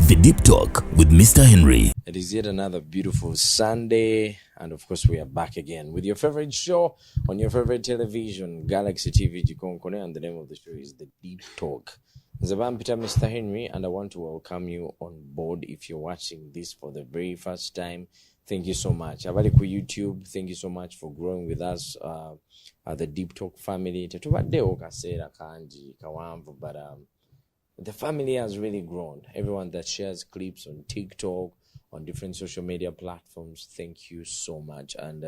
The Deep Talk with Mr. Henry. It is yet another beautiful Sunday, and of course we are back again with your favorite show on your favorite television, Galaxy TV Jikonkone, and the name of the show is The Deep Talk. Zaban Peter, Mr. Henry, and I want to welcome you on board. If you're watching this for the very first time, thank you so much. Abaliku YouTube, thank you so much for growing with us at the Deep Talk family. Tetubadeo kasera kanji kawamvu, but the family has really grown. Everyone that shares clips on TikTok, on different social media platforms, thank you so much. And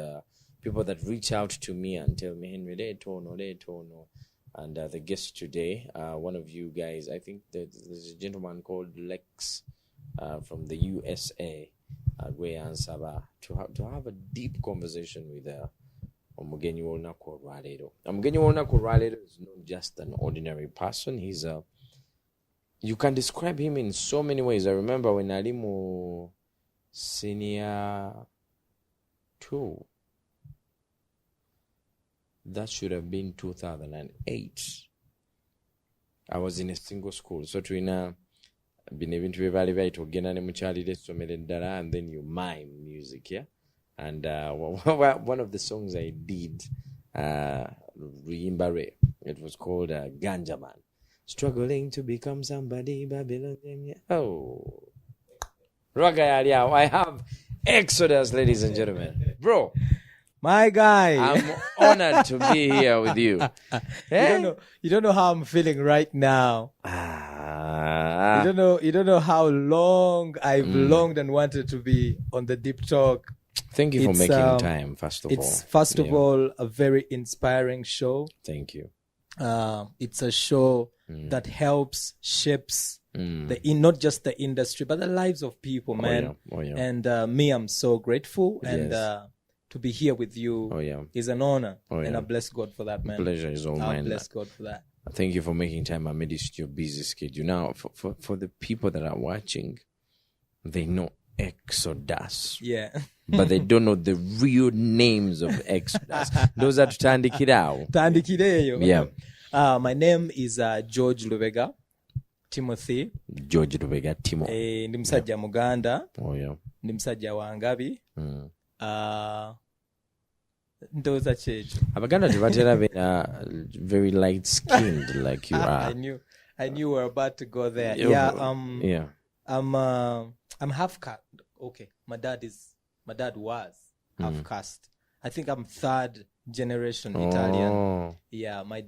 people that reach out to me and tell me, Henry, they tono. And the guest today, one of you guys, I think there's a gentleman called Lex from the USA, Gweyan Saba, to have a deep conversation with Omugenyi Wolunako Raleero. Omugenyi Wolunako Raleero is not just an ordinary person. He's a You can describe him in so many ways. I remember when Alimu Senior 2, that should have been 2008. I was in a single school. So tuina been even to evaluate ogena ne muchalire somere ddala, and then you mime music, yeah? And one of the songs I did, Ruyimbare, it was called Ganja Man. Struggling to become somebody, Babylon. Oh, Ragayalia, I have Exodus, ladies and gentlemen. Bro, my guy, I'm honored to be here with you. You don't know how I'm feeling right now. You don't know how long I've longed and wanted to be on the Deep Talk. Thank you for making time, first of all. It's first of all a very inspiring show. Thank you. It's a show that helps, shapes not just the industry, but the lives of people, man. Oh, yeah. And me, I'm so grateful. And to be here with you is an honor. And I bless God for that, man. Pleasure is all mine. I bless God for that. Thank you for making time amidst your busy schedule. Now, for the people that are watching, they know Exodus. Yeah. But they don't know the real names of Exodus. Those are Tandikirao. Tandikireyo. Yeah. My name is George Lubega Timothy. George Lubega Timo. Ndi musajja Muganda. Oh, yeah. Ndi musajja wangabi. Ndoza checho. Abaganda tebatera very light skinned like you are. I knew we were about to go there. I'm half caste. Okay. My dad was half caste. I think I'm third generation Italian. Yeah, my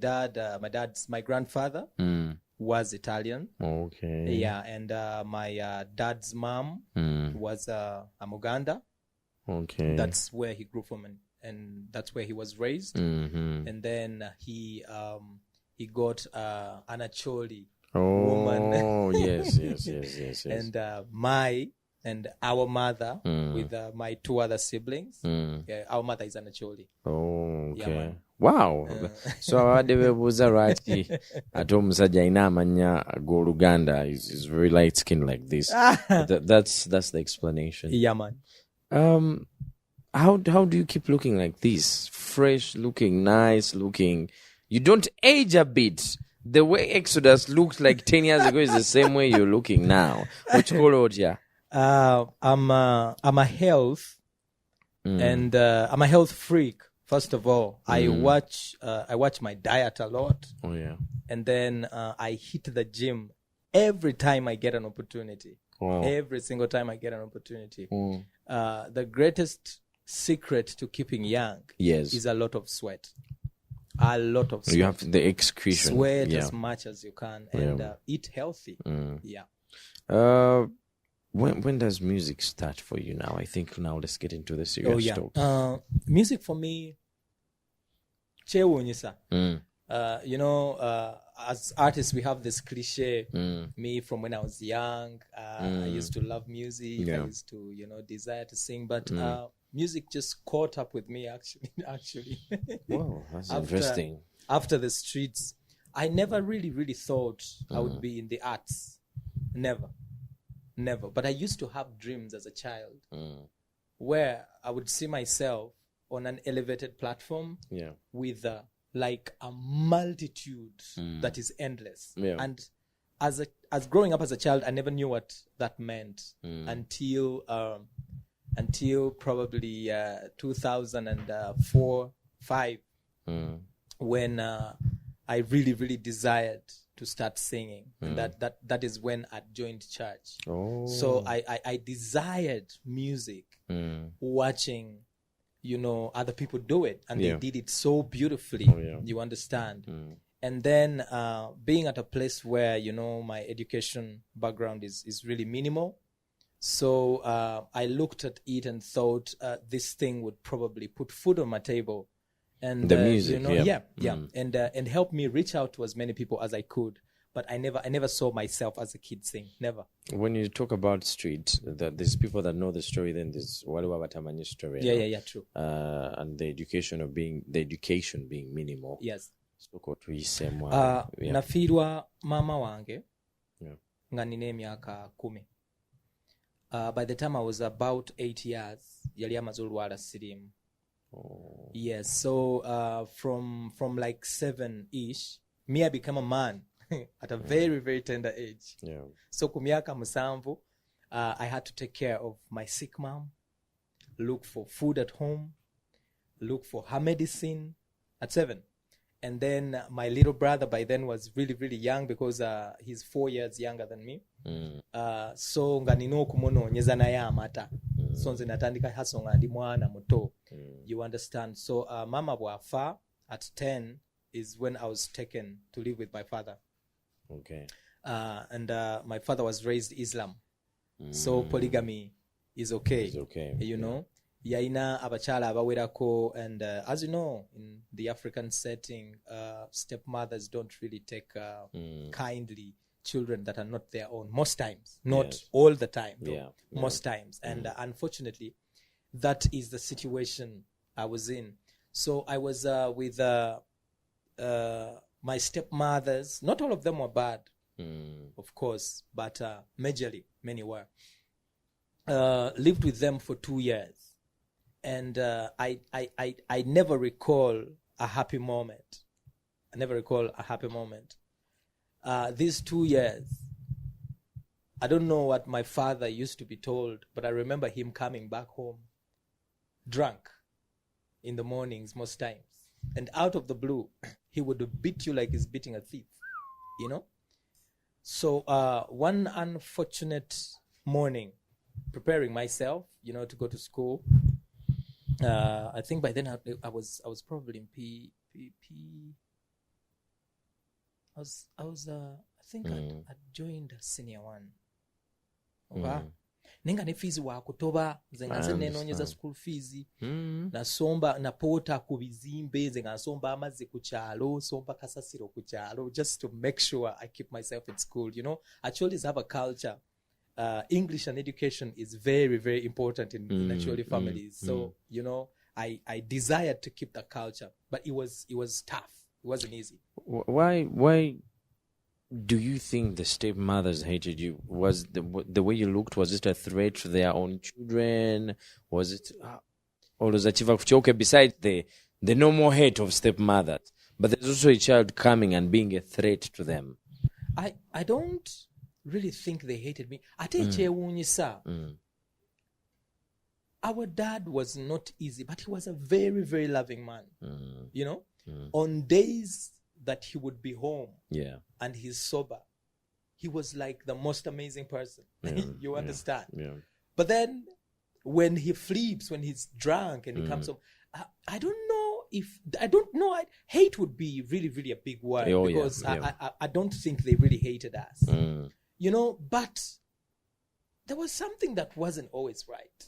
grandfather was Italian. Okay. Yeah, and my dad's mom was a Muganda. Okay. That's where he grew from, and that's where he was raised. And then he got an Acholi woman. Oh, yes. And our mother with my two other siblings. Yeah, our mother is an Acholi. Oh, okay. Yeah, wow. So abadde beebuuza lwaki ate omusajja alina amanya g'Oluganda is very light skinned like this. That's the explanation. Yeah, man. How do you keep looking like this? Fresh looking, nice looking. You don't age a bit. The way Exodus looked like 10 years ago is the same way you're looking now. Which color, yeah? I'm a health and I'm a health freak. First of all, I watch my diet a lot. Oh, yeah. And then I hit the gym every time I get an opportunity. Wow. Every single time I get an opportunity. The greatest secret to keeping young is a lot of sweat. A lot of sweat. You have the excretion. Sweat as much as you can and eat healthy. Yeah. When does music start for you now? I think now let's get into the serious talk. Music for me, chewunyisa. As artists, we have this cliche. Me, from when I was young, I used to love music. I used to, desire to sing. But music just caught up with me, actually. Wow, that's interesting. After the streets, I never really thought I would be in the arts. Never. But I used to have dreams as a child where I would see myself on an elevated platform with like a multitude that is endless. Yeah. And as growing up as a child, I never knew what that meant until probably 2004, 5, when I really, really desired to start singing, and that is when I joined church. Oh. So I desired music, watching, other people do it, and they did it so beautifully. You understand? And then being at a place where my education background is really minimal, so I looked at it and thought this thing would probably put food on my table, and the music, and help me reach out to as many people as I could. But I never saw myself as a kid sing. Never. When you talk about street, there's people that know the story. Then there's waliwo batamanyi story. Yeah, true. And the education being minimal. Yes. Nafiirwa mama wange nga nina emyaka 10. By the time I was about 8 years, yali amaze olwala siriimu. Yes, so from like 7-ish, me, I became a man at a very, very tender age. Yeah. So ku myaka 7, I had to take care of my sick mom, look for food at home, look for her medicine at 7. And then my little brother by then was really, really young because he's 4 years younger than me. So nga nina okumunoonyeza naye amata. So nze natandika haso nga ndi mwana muto. You understand? So mama bwafa at 10 is when I was taken to live with my father. Okay. And my father was raised Islam. So polygamy is okay. It's okay. Yaina abachala abawerako, and as you know, in the African setting, stepmothers don't really take kindly children that are not their own. Most times, not all the time, though. Most times. And unfortunately, that is the situation I was in. So I was with my stepmothers. Not all of them were bad, of course, but majorly, many were. Lived with them for 2 years. And I never recall a happy moment. I never recall a happy moment. These 2 years, I don't know what my father used to be told, but I remember him coming back home drunk in the mornings most times. And out of the blue, he would beat you like he's beating a thief, So one unfortunate morning, preparing myself, to go to school, I think by then I was probably in P. I think I'd joined senior 1. Okay. Nenga ne fees wa kutoba nze nga nze nenoonyeza school fees nasomba napoota ku bizimbe nze nga nsomba amazzi ku kyalo somba kasasiro ku kyalo just to make sure I keep myself in school. Actually have a culture. English and education is very, very important in actually families. So, I desired to keep the culture, but it was tough. It wasn't easy. Why do you think the stepmothers hated you? Was the way you looked, was it a threat to their own children? Was it always okay, besides the normal hate of stepmothers, but there's also a child coming and being a threat to them? I don't really think they hated me. Our dad was not easy, but he was a very, very loving man. On days that he would be home and he's sober, he was like the most amazing person. You understand? Yeah. But then when he flips, when he's drunk and he comes home, I don't know. Hate would be really, really a big word because I don't think they really hated us. But there was something that wasn't always right.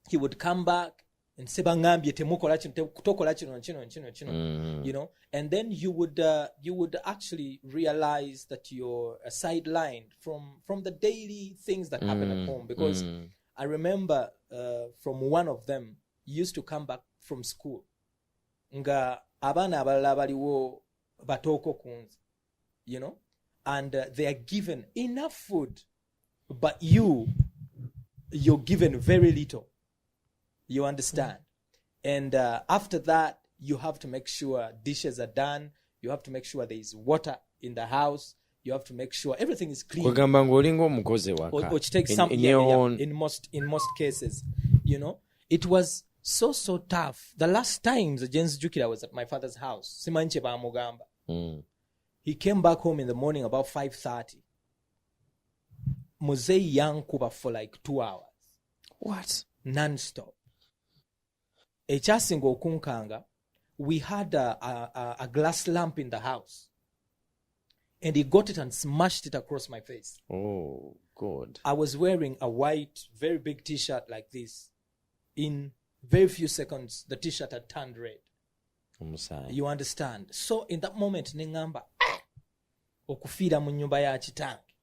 He would come back and say bangambye temukola kino kutokola kino, and then you would actually realize that you're sidelined from the daily things that happen at home, because I remember from one of them, he used to come back from school nga abaana abalala baliwo batooko kunze, and they are given enough food, but you're given very little. You understand? And after that, you have to make sure dishes are done. You have to make sure there is water in the house. You have to make sure everything is clean. kwegamba ng'olinga omukozi waka Or take some in your own in most cases, you know. It was so tough. The last time the James Jukira was at my father's house, simanche bamugamba. He came back home in the morning about 5:30. Muzei yankuba for like 2 hours. What? Non-stop. Ekyasinga okunkanga, we had a glass lamp in the house. And he got it and smashed it across my face. Oh, God. I was wearing a white, very big t-shirt like this. In very few seconds, the t-shirt had turned red. You understand? So in that moment, nengamba, okufiira mu nnyumba ya kitange.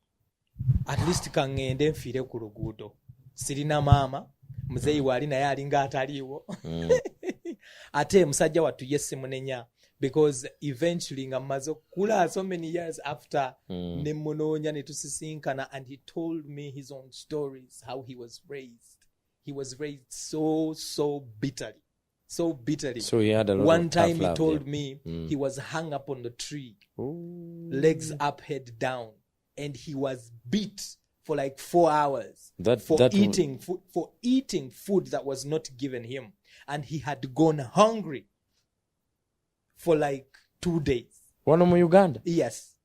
At least kangende nfiire ku luguudo. Sirina maama, muzeeyi wali naye alinga ataliiwo. Ate musajja wattu ye simunenya. Because eventually nga mmaze okukula so many years after ne munoonya ne tusisinkana, and he told me his own stories, how he was raised. He was raised so bitterly. So bitterly. So he had a lot One of tough time he love, told yeah. me he was hung up on the tree, Ooh. legs up, head down, and he was beat for like 4 hours for eating food that was not given him, and he had gone hungry for like 2 days. Wano mu Uganda? Yes.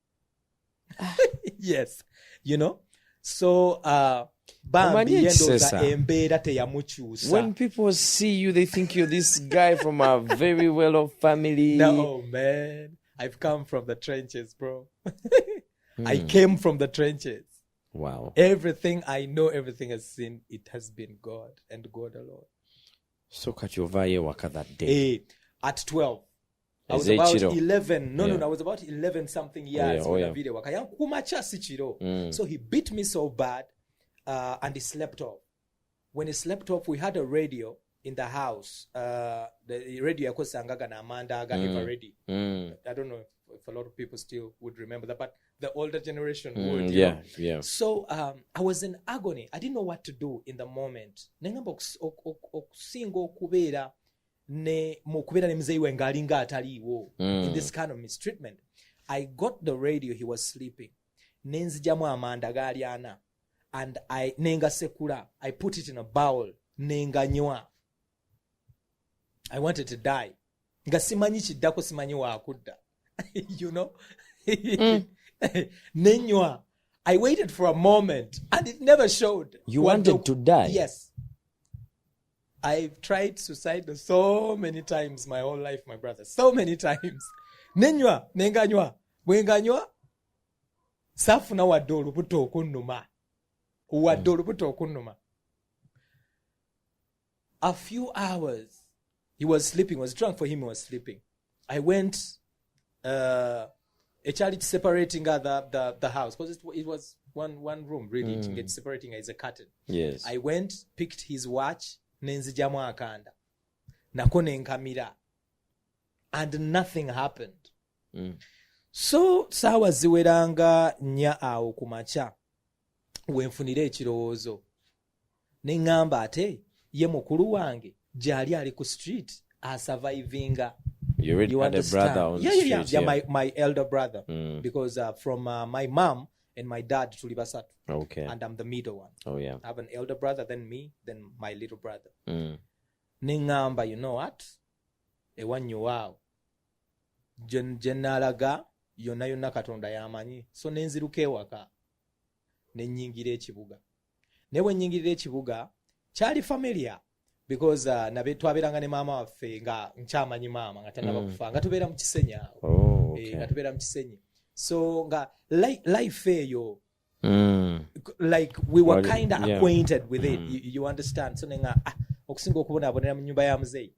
Yes. You know? So, Bambi yendoza embeera teyamukyusa. When people see you, they think you're this guy from a very well-off family. No, man. I've come from the trenches, bro. I came from the trenches. Wow. Everything I know, everything I've seen, it has been God and God alone. So Kachovaye waka that day. At 12. I was Eze about chiro. 11. No, I was about 11 something years Oh, when yeah. the video waka. Kumacha si chiro. So he beat me so bad, and he slept off. When he slept off, we had a radio in the house. The radio yakosangaga na Amanda aga ever ready. I don't know if a lot of people still would remember that, but the older generation would. You know? Yeah. So I was in agony. I didn't know what to do in the moment. Nengamba okusinga okubeera ne mukubeera ne muzeeyi we ng'alinga ataliiwo in this kind of mistreatment. I got the radio, he was sleeping. Nenzigyamu amanda gaali ana. And nenga sekula. I put it in a bowl. Nenga nywa. I wanted to die. Nga simanyi kiddako simanyi waakudda. You know? Nenywa. I waited for a moment and it never showed. You wanted to die? Yes. I've tried suicide so many times my whole life, my brother. So many times. Nenywa, nenganywa. Bwenganywa, safuna wadde olubuto okunnuma. Wadde olubuto okunnuma. A few hours, he was sleeping. He was drunk. For him, he was sleeping. I went, a charity separating the house, because it was one room, really. To get separating is a curtain. Yes. I went, picked his watch, nenzigyamu akanda. Nako nenkamira. And nothing happened. So, saawa ziweranga nnya awo ku makya. Wenfunira ekirowoozo. Neŋŋamba ate, ye mukulu wange, gyali ali ku street, asurvivinga. You already had a brother on the street. Yeah, my elder brother. Because from my mom and my dad, tuli basatu. Okay. And I'm the middle one. Oh, yeah. I have an elder brother, then me, then my little brother. Neŋŋamba, you know what? Ewannyo waawo. Gye nnaalaga, yonna Katonda y'amanyi. So nenziruka ewaka. Nennyingira ekibuga. Ne bwe nnyingirira ekibuga, kyali familiar. Because nabe twabeeranga ne maama waffe nga nkyamanyi maama nga tannaba kufa nga tubeera mu Kisenyi awo. Oh, okay. Nga tubeera mu Kisenyi. So nga life eyo, like we were kind of acquainted with it. You understand? So nenga okusinga okubonaabonera mu nnyumba ya muzeeyi.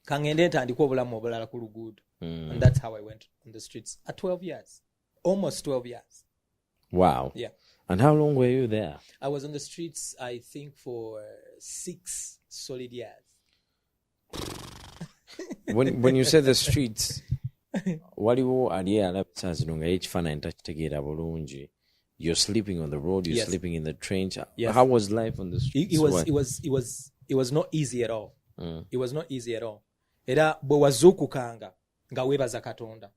Kangende ntandika obulamu obulala ku luguudo. And that's how I went on the streets at 12 years. Almost 12 years. Wow. Yeah. And how long were you there? I was on the streets, I think, for 6 solid years. When you say the streets, waliwo ali alabisa zino nga ekifaananyi takitegeera bulungi. You're sleeping on the road, you're sleeping in the trench. Yes. How was life on the streets? It was not easy at all. It was not easy at all. Era bwe wazuukukanga nga weebaza Katonda.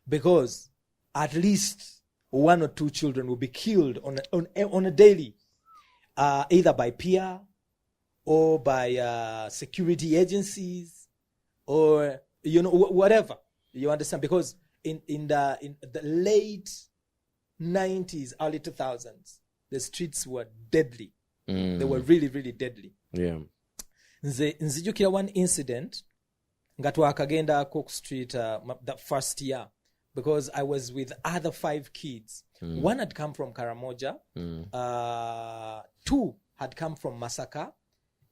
Because at least one or two children will be killed on a daily, either by peer or by security agencies or whatever. You understand? Because in the late 90s, early 2000s, the streets were deadly. They were really, really deadly. Yeah. Nzijukira one incident nga twakagenda Cook Street that first year, because I was with other 5 kids. One had come from Karamoja, 2 had come from Masaka,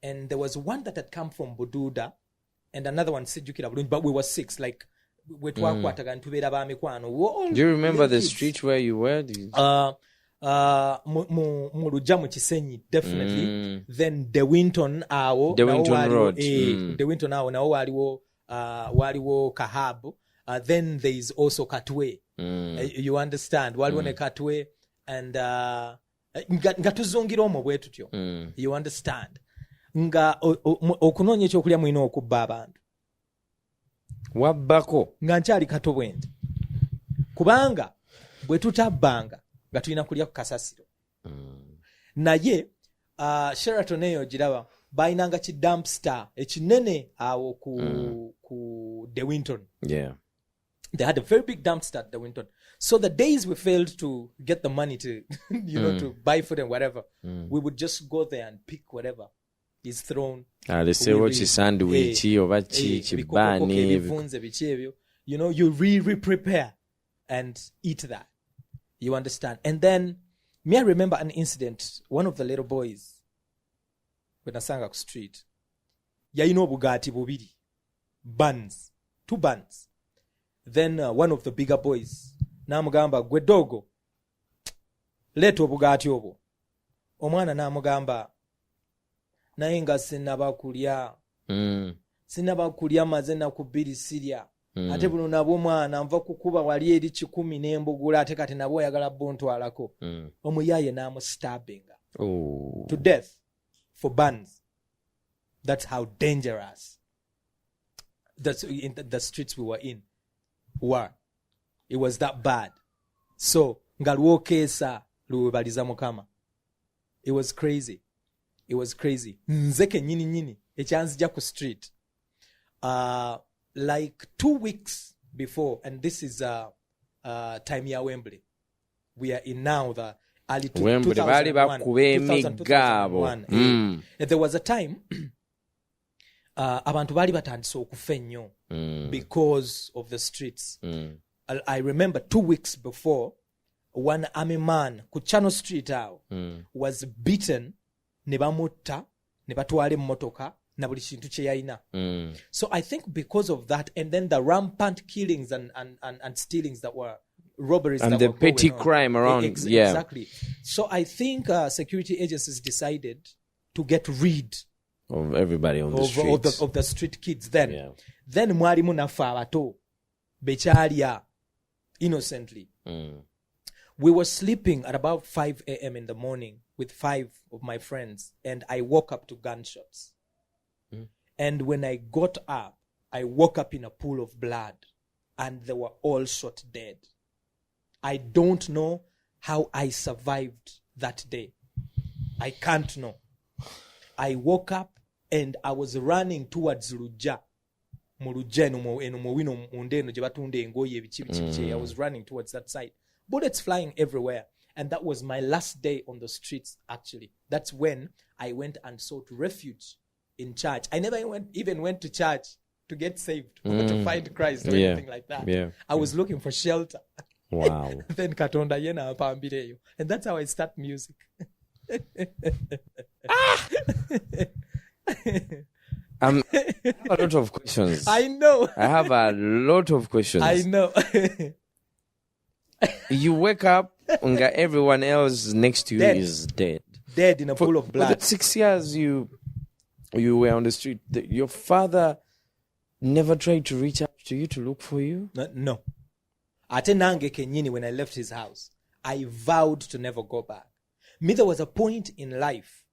and there was one that had come from Bududa, and another one Sijukira Bulungi, but we were 6, like we twakwataga ntubera ba mikwano. Do you remember the street where you were? Mu Lujja mu Kisenyi, definitely. Then De Winton awo, De Winton Road. De Winton awo nawo waliwo Kahab. Then there is also Katwe. You understand? Waliwo ne Katwe, and nga tuzungira omwo bwe tutyo. You understand? Nga okunoonya ekyokulya mwina okubba abantu. Wabbako Nga nkyali kato bwendi. Kubanga bwe tutabbanga nga tulina kulya ku kasasiro. Naye Sheraton eyo giraba bayinanga ki dumpster ekinene awo ku De Winton. Yeah. They had a very big dumpster at De Winton. So the days we failed to get the money to to buy food and whatever, we would just go there and pick whatever is thrown. They say what is sandwich oba chibani. You re-prepare and eat that. You understand? And then, I remember an incident. One of the little boys, when Nasanga Street, Bugatti bubiri, buns, 2 buns. Then one of the bigger boys, namugamba gwe dogo, leeta obugati obwo. Omwana namugamba, naye nga sinaba kulya maze nakubiri sirya. Ate buno nabwo mwana nva kukuba wali eri 10 n'embugula ate kati nabwo oyagala bontwalako. Omuyaye namustabbinga to death for buns. That's how dangerous the streets we were in were. It was that bad. So nga lwokesa luwebaliza Mukama. It was crazy. Nze kenyini ekyanzija ku street. Like 2 weeks before, and this is time ya Wembley. We are in now the early 2001. There was a time abantu bali batandise okufa ennyo because of the streets. I remember 2 weeks before, one army man ku Channel Street was beaten, ne bamutta, ne batwala emmotoka na buli kintu kye yalina. So I think because of that, and then the rampant killings and stealings that were robberies and that the were petty going on. crime around. Exactly. So I think security agencies decided to get rid of everybody on the streets. Of the street kids then. Then mwalimu nafe abato bekyalya innocently. We were sleeping at about 5 a.m. in the morning with 5 of my friends, and I woke up to gunshots. And when I got up, I woke up in a pool of blood, and they were all shot dead. I don't know how I survived that day. I can't know. I woke up and I was running towards Lujja. I was running towards that side. Bullets flying everywhere. And that was my last day on the streets, actually. That's when I went and sought refuge in church. I never even went to church to get saved or to find Christ or anything like that. I was looking for shelter. Wow. Then Katonda yena apambireyo. And that's how I start music. I have a lot of questions. I know. I have a lot of questions. I know. You wake up, everyone else next to you is dead. Dead in a pool of blood. For the 6 years you were on the street, your father never tried to reach out to you to look for you? No. Ate nange kenyini, when I left his house, I vowed to never go back. There was a point in life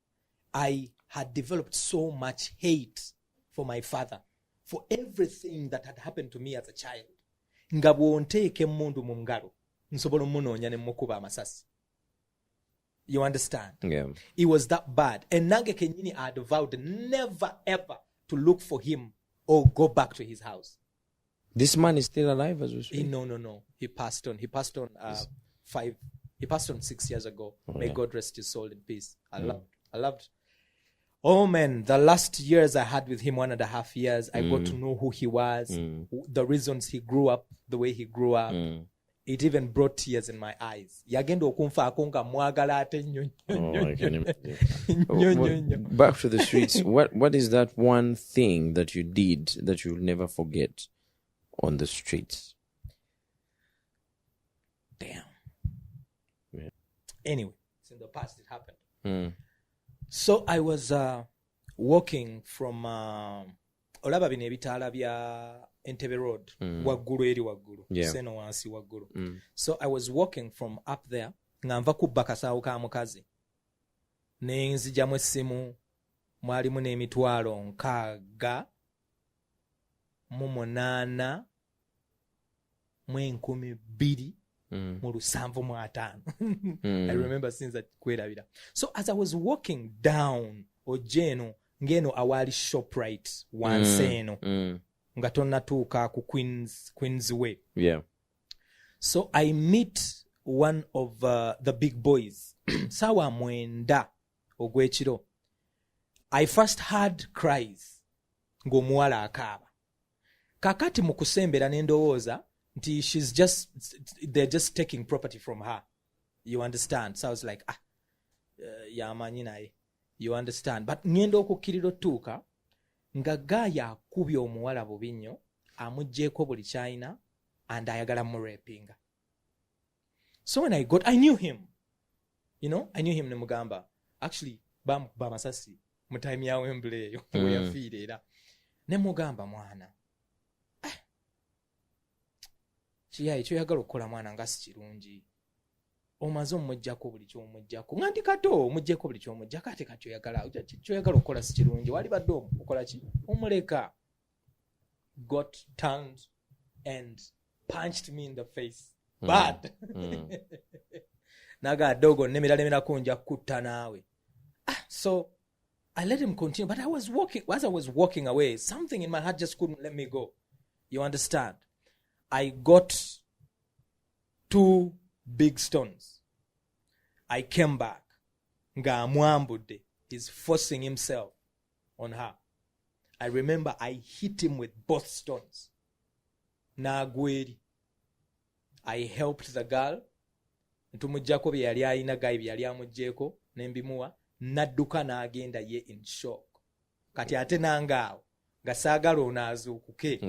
I had developed so much hate for my father, for everything that had happened to me as a child. Nga bwonteeke mundu mu ngalo nsobola omunoonya ne mukuba amasasi. You understand? Yeah. It was that bad. And nange kenyini I had vowed never ever to look for him or go back to his house. This man is still alive as we speak? No. He passed on. He passed on 6 years ago. May God rest his soul in peace. I loved. Oh man, the last years I had with him, 1.5 years, I got to know who he was, the reasons he grew up, the way he grew up. It even brought tears in my eyes. Yagenda okunfaako nga mwagala ate nnyo. I can imagine. Back to the streets. What is that one thing that you did that you'll never forget on the streets? Damn. Yeah. Anyway, it's in the past. It happened. So I was walking from olaba bino ebitaala bya Entebbe Road, waggulu eri waggulu, seno wansi waggulu. So I was walking from up there, nga nva kubba kasaawo ka mukazi. Ne nzijamu essimu, mwalimu n'emitwalo 68 mu 2075. I remember since that kwerabira. So as I was walking down ojeno ngeno awali ShopRite wansi eno nga tonnatuuka ku Queens Way. Yeah. So I meet one of the big boys. Sawa 9 ogwekiro. I first heard cries ng'omuwala akaaba. Kakati mu kusembera n'endowooza nti they're just taking property from her. You understand? So I was like, yamanyi naye. You understand? But ngenda okukkirira otuuka nga gaaya akubye omuwala bubi nnyo, amugjeeko buli kyayina, and ayagala murepinga. So when I knew him. I knew him ne mugamba. Actually, bamukuba amasasi mu time ya Wembley eyo we yafiira era. Ne mugamba mwana. Kiyayi kyoyagala okukola mwana nga si kirungi. Omaze omujjako buli ky'omujjako. Nga ndi kato omujjeko buli ky'omujjako ate kyoyagala okukola si kirungi. Wali badde okola ki? Omuleka. Got turned and punched me in the face. Bad. Naga dogo nemeralerako nja kutta naawe. So I let him continue, but as I was walking away, something in my heart just couldn't let me go. You understand? I got 2 big stones. I came back. Nga amwambudde. He's forcing himself on her. I remember I hit him with both stones. Nagweri. I helped the girl. Ntumujjako bye yali ayina gayi bye yali amugjeeko nembimuwa. Nadduka n'agenda ye in shock. Kati ate nangaawo nga saagala onaazuukuke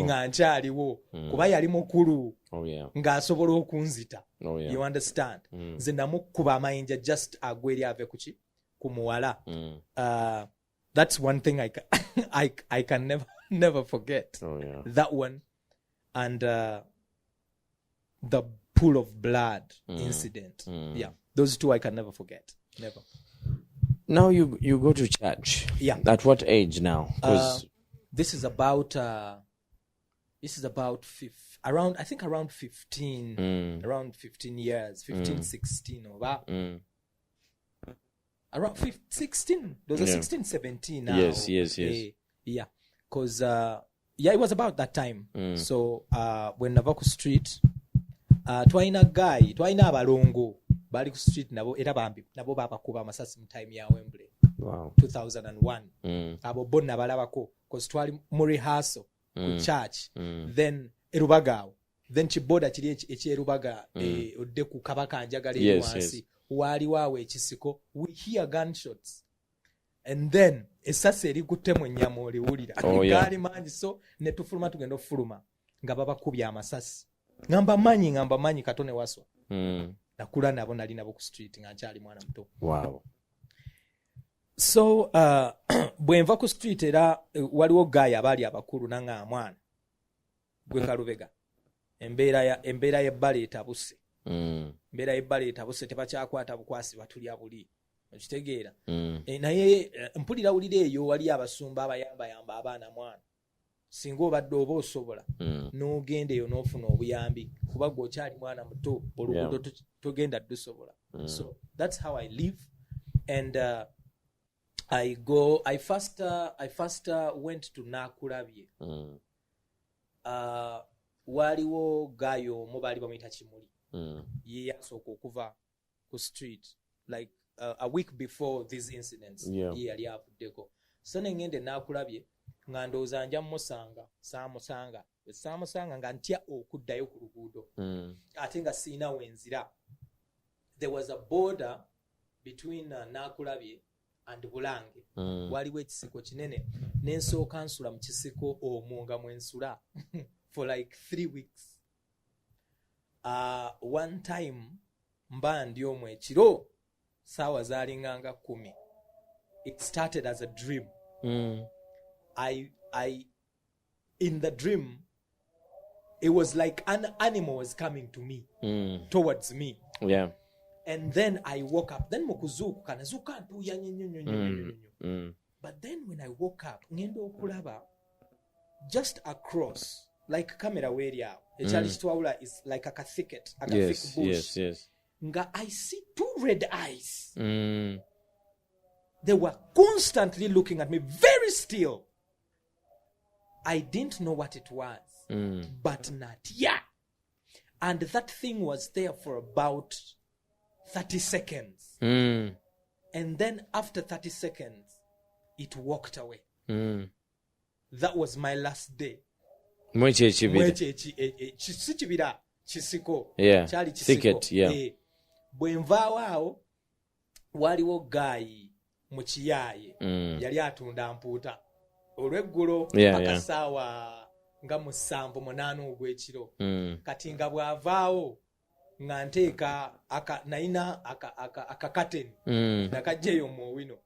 nga nkyaliwo kuba yali mukulu ng'asobola okunzita. You understand? Nze namukkuba amayinja just agweri ave kuki ku muwala. That's one thing I can never forget. That one and the pool of blood incident. Yeah, those 2 I can never forget. Never. Now you go to church. Yeah. At what age now? This is about around 15. Around 15 years, 15, 16 over. Around 16. Those are 16, 17 now. Yes. Yeah. Because it was about that time. So when Navaku Street, twalina abalongo bali ku street nabo era bambi nabo babakuba amasasi mu time ya Wembley. Wow. 2001. Abo bonna balabako because twali mu rehearsal ku church. Then erubagaawo. Then kiboda kiri ekyerubaga odde ku kabaka njagala wansi. Waliwo awo ekisiko. We hear gunshots. And then esasi erikutte mu nnyama oliwulira. Gaali mangi so ne tufuluma tugenda ofuluma nga babakubya amasasi. Ngamba manyi katone waswa. Nakula nabo nali nabo ku street nga nkyali mwana muto. Wow. So bwenva ku street era waliwo gaaya abali abakulu nanga mwana gwe Kalubega. Embeera y'ebbala etabuse. Embeera y'ebbala etabuse tebakyakwata bukwasi batulya buli. Okitegeera. Naye mpulira wulira eyo wali abasumba abayamba abaana mwana. singa obadde oba osobola n'ogenda eyo n'ofuna obuyambi kuba gwe okyali mwana muto oluguudo togenda dusobola. So that's how I live. And I first went to Nakulabye. Waliwo gayo omu baali bamuyita Kimuli. Ye yasooka okuva ku street like a week before these incidents. Ye yali avuddeko. So ne ngende Nakulabye nga ndowooza nja musanga saamusanga nga ntya okuddayo ku luguudo ate nga siina wenzira. There was a border between Nakulabye and Bulange. Waliwo ekisiko kinene nensooka nsula mu kisiko omwo nga mwensula for like 3 weeks. One time mba ndi omwo ekiro saawa zaalinganga 10. It started as a dream. I in the dream it was like an animal was coming to me towards me. And then I woke up. Then mukuzuukuka nazuuka ntuuya nnyo. But then when I woke up ngenda okulaba just across like camera weri awo ekyali kitwawula is like a thicket, a thick bush. Nga I see 2 red eyes. They were constantly looking at me, very still. I didn't know what it was, but not yet. And that thing was there for about 30 seconds. And then after 30 seconds, it walked away. That was my last day. Kisiko. Chali kisiko. Bwe nvaawo awo waliwo gayi mu kiyaye yali atunda mpuuta olw'eggulo akasaawa nga 7-8 ogw'ekiro. Kati nga bw'avaawo nga nteeka nayina akakateni nakajjeyo mu wino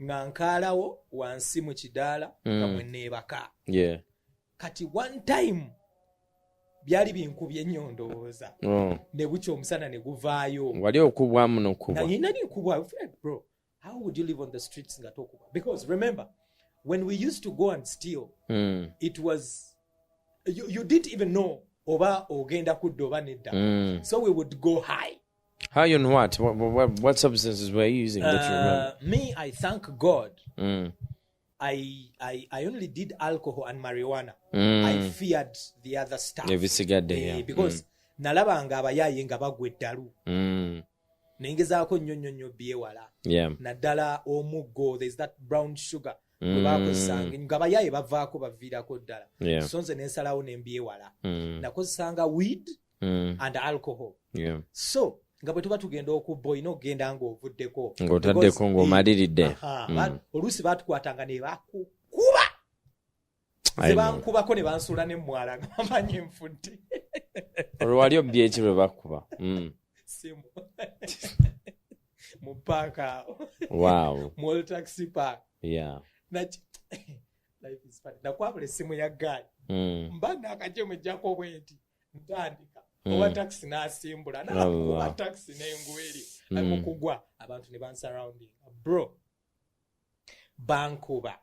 nga nkaalawo wansi mu kidaala nga mwe neebaka. Kati one time byali binkubye ennyo ndowooza ne bukya omusana ne guvaayo. Wali okubwamu n'okubwa. Nali nkubwa. Bro, how would you live on the streets nga tokubwa? Because remember, when we used to go and steal, it was you didn't even know oba ogenda kudda oba nedda. So we would go high. High on what? What substances were you using that you remember? Me, I thank God. I only did alcohol and marijuana. I feared the other stuff. Because nalabanga abayaaye nga bagwa eddalu. Nengezaako nnyo byewala. Naddala omuggo, there's that brown sugar. Bakozesanga nga abayaaye bavaako baviirako ddala. So nze nensalawo nembyewala. Nakozesanga weed and alcohol. So nga bwe tuba tugenda okubba olina okugenda ng'ovuddeko ng'otaddeko ng'omaliridde. Oluusi baatukwatanga ne bakukuba. Ze bankubako ne bansuula n'emmwala nga bamanyi enfudde. Olwo wali obbye eki lwe bakuba? Simu. Mu paaka awo. Wow. Mu taxi park. Life is funny. Nakwabula essimu ya ggaali. Mba naakajemejjako bwenti ntandika. Owa taxi n'asimbula n'akuba taxi n'engweri mukugwa abantu ne bansurrounding. Bro, bankuba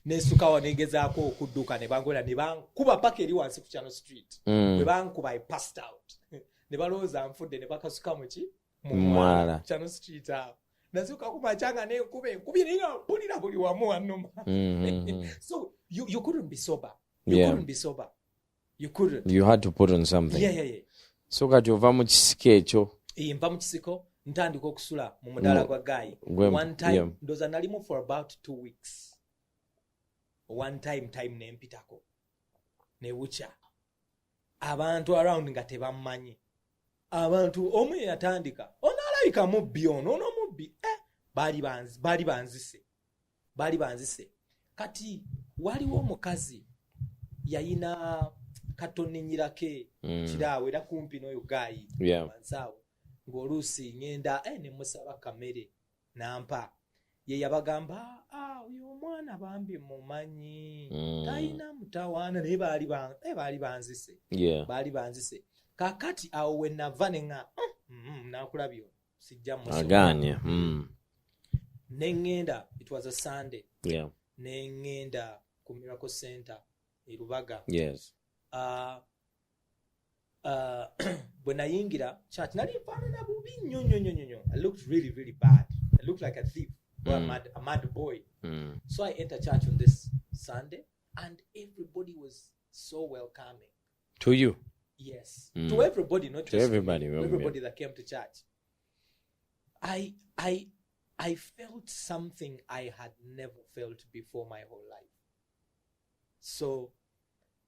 nesukawo negezaako okudduka ne bangwera ne bankuba paka eri wansi ku Channel Street. Bwe bankuba I passed out. Ne balowooza nfudde ne bakasuka mu ki mu mwala Channel Street awo. Nasuka kumachanga n'enkuba enkubye naye mpulira buli wamu wannuma. So you couldn't be sober. You couldn't be sober. You couldn't. You had to put on something. Yeah. So kati ova mu kisiko ekyo. Mpa mu kisiko ntandika okusula mu mudaala gwa gayi. One time ndoza nalimu for about 2 weeks. One time nempitako. Ne bucha. Abantu around nga tebammanyi. Abantu omu yatandika. Onalabika mubbi ono mubbi. Bali banzise. Kati waliwo omukazi yayina katone nyirake kiraawe era kumpi n'oyo gayi wansawo ng'oluusi ngenda ne musaba kamere nampa ye yabagamba uyo omwana bambi mumanyi talina mutawaana naye baali banzise kakati awo we nava ne nga nakulabyo sijja aganye nengenda, it was a Sunday, nengenda ku Miracle Center e Lubaga. Yes. Bwe nayingira church nali mfaanana bubi nnyo. I looked really, really bad. I looked like a thief or a mad boy. So I entered church on this Sunday and everybody was so welcoming. To you? Yes. To everybody, not to just everybody. me, to everybody that came to church. I felt something I had never felt before my whole life. So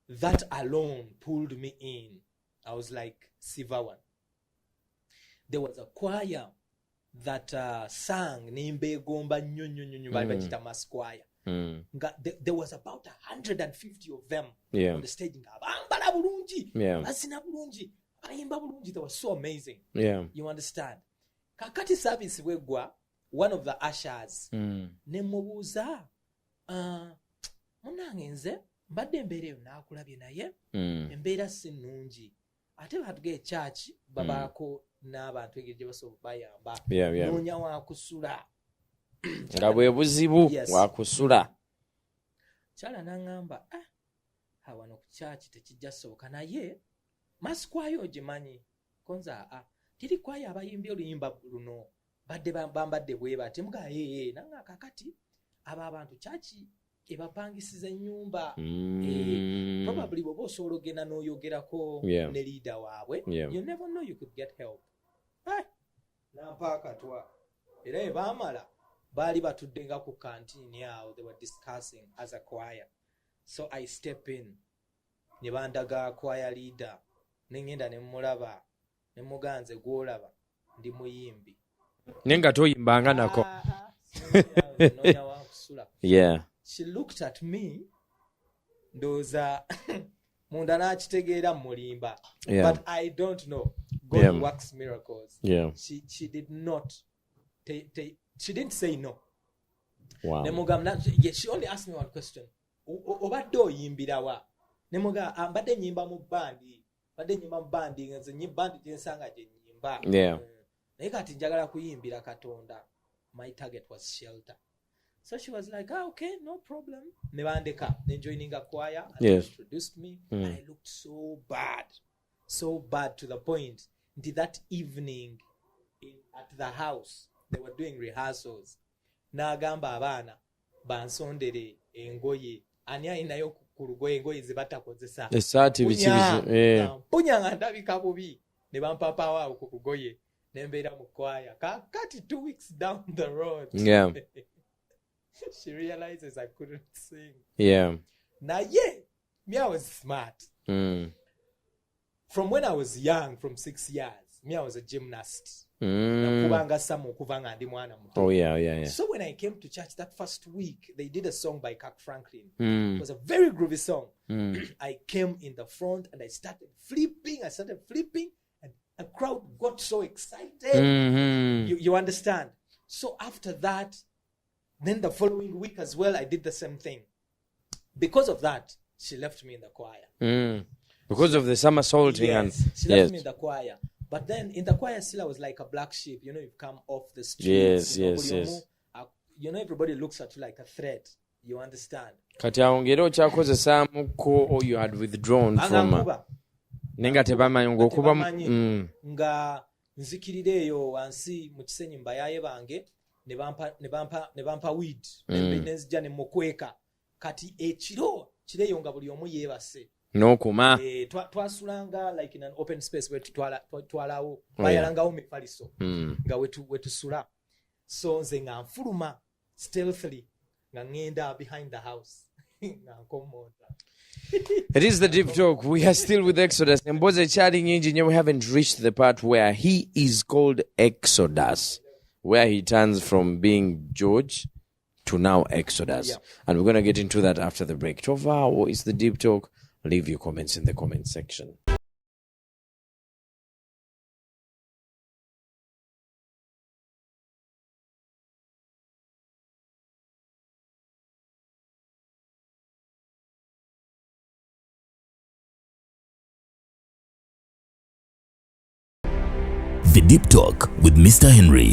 that alone pulled me in. I was like, Sivawan. There was a choir that sang Nimbe Gomba Nyunyu Bajita Mass Choir. There was about 150 of them on the stage. Yeah. They were so amazing. Yeah. You understand? Kakati service wegwa, one of the ushers, nemubuuza, munange nze mbadde embeera eyo naakulabye naye embeera si nnungi ate batuga church babaako n'abantu egeri gye basobola bayamba noonya waakusula nga bwe buzibu waakusula. kyala n'aŋŋamba wano ku church tekijja soboka naye masikwayo ogimanyi konza tiri kwayo abayimbi oluyimba luno badde bambadde bwe bati muga nanga kakati abo abantu church ebapangisiza ennyumba probably bw'oba osobola ogenda n'oyogerako ne leader waabwe you never know you could get help. Nampaakatwa era ebaamala baali batudde nga ku kantini awo they were discussing as a choir. So I step in ne bandaga choir leader ne ngenda ne mulaba ne muganze gwolaba ndi muyimbi nenga toyimbanga nako. Noonya waakusula. Yeah. She looked at me ndoza munda n'akitegeera mulimba. But I don't know. God works miracles. Yeah. She did not she didn't say no. Wow. She only asked me one question. Obadde oyimbira wa? Ne muga mbadde nyimba mu bandi. Badde nyimba mu bandi nze bandi gye nsanga gye nyimba. Yeah. Naye kati njagala kuyimbira Katonda. My target was shelter. So she was like, okay, no problem. Nebandeka, then joining a choir, and they introduced me. I looked so bad to the point. Until that evening, at the house, they were doing rehearsals. Nagamba abana bansondere engoye ani ayinayo ku lugoye engoye zebatakozesa. Esaati bikibizi. Punya nga ndabika bubi ne bampapa waawo ku lugoye nembeera mu choir. Kakati 2 weeks down the road. Yeah. She realizes I couldn't sing. Yeah. Me, I was smart. From when I was young, from 6 years, me, I was a gymnast. Oh, yeah. So when I came to church that first week, they did a song by Kirk Franklin. It was a very groovy song. I came in the front and I started flipping. And the crowd got so excited. You understand? So after that, then the following week as well, I did the same thing. Because of that, she left me in the choir. Because of the somersaulting. She left me in the choir. But then in the choir still I was like a black sheep. You know, you come off the streets. Yes. You know, everybody looks at you like a threat. You understand? Kati awongera okyakozesaamuko you had withdrawn from. Nenga tebamanyi ng'okuba nga nzikirira eyo wansi mu kisenyi mbayaye bange ne bampa weed nenzija ne mukweka kati ekiro kireyo nga buli omu yeebase n'okuma twasulanga like in an open space where twalawo bayalangawo mifaliso nga wetusula so nze nga nfuluma stealthily nga ngenda behind the house nga nkomonta. It is the Deep Talk. We are still with Exodus. And Mboze chatting engineer, we haven't reached the part where he is called Exodus, where he turns from being George to now Exodus. Yeah. And we're going to get into that after the break. Tova, what is the Deep Talk? Leave your comments in the comment section. The Deep Talk with Mr. Henry.